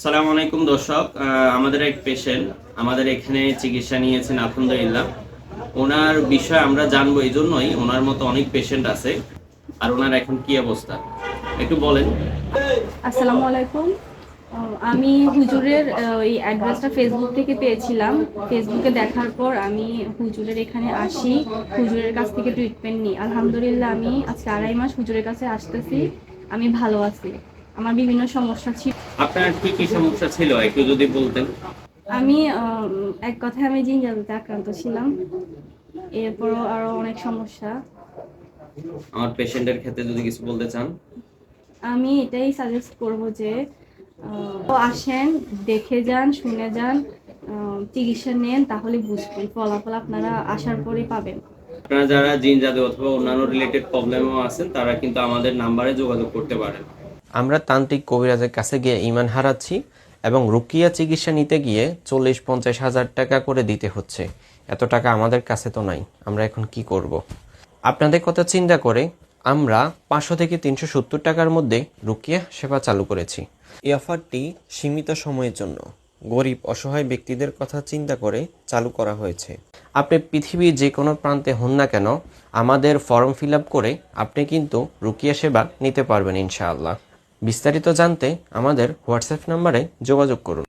সালাম আলাইকুম দর্শক, আমাদের এক পেশেন্ট আমাদের এখানে চিকিৎসা নিয়েছেন আলহামদুলিল্লাহ। ওনার বিষয়ে আমরা জানবো, এই জন্যই ওনার মতো অনেক পেশেন্ট আছে। আর ওনার এখন কি অবস্থা একটু বলেন। আসসালামু আলাইকুম। আমি হুজুরের এই অ্যাড্রেসটা ফেসবুক থেকে পেয়েছিলাম। ফেসবুকে দেখার পর আমি হুজুরের এখানে আসি, হুজুরের কাছ থেকে ট্রিটমেন্ট নিই। আলহামদুলিল্লাহ আমি আজকে 2.5 মাস হুজুরের কাছে আসতেছি। আমি ভালো আছি। আমার বিভিন্ন সমস্যা ছিল। আপনার কি কি সমস্যা ছিল একটু যদি বলতেন। আমি এক কথায় আমি জিনজালুতে আক্রান্ত ছিলাম। এরপরও আরো অনেক সমস্যা। আমার পেশেন্টের ক্ষেত্রে যদি কিছু বলতে চান। আমি এটাই সাজেস্ট করব যে আসেন, দেখে যান, শুনে যান, চিকিৎসা নেন, তাহলে বুঝবেন ফলাফল আপনারা আসার পরেই পাবেন। আপনারা যারা জিন জাদু অথবা অন্যান্য রিলেটেড প্রবলেমও আছেন তারা কিন্তু আমাদের নাম্বারে যোগাযোগ করতে পারেন। আমরা তান্ত্রিক কবিরাজের কাছে গিয়ে ঈমান হারাচ্ছি এবং রুকিয়া চিকিৎসা নিতে গিয়ে 40-50 হাজার টাকা করে দিতে হচ্ছে। এত টাকা আমাদের কাছে তো নাই, আমরা এখন কি করব। আপনাদের কথা চিন্তা করে আমরা 500 থেকে 370 টাকার মধ্যে রুকিয়া সেবা চালু করেছি। এই অফারটি সীমিত সময়ের জন্য গরিব অসহায় ব্যক্তিদের কথা চিন্তা করে চালু করা হয়েছে। আপনি পৃথিবীর যে কোনো প্রান্তে হন না কেন, আমাদের ফর্ম ফিল আপ করে আপনি কিন্তু রুকিয়া সেবা নিতে পারবেন ইনশাআল্লাহ। বিস্তারিত জানতে আমাদের হোয়াটসঅ্যাপ নাম্বারে যোগাযোগ করুন।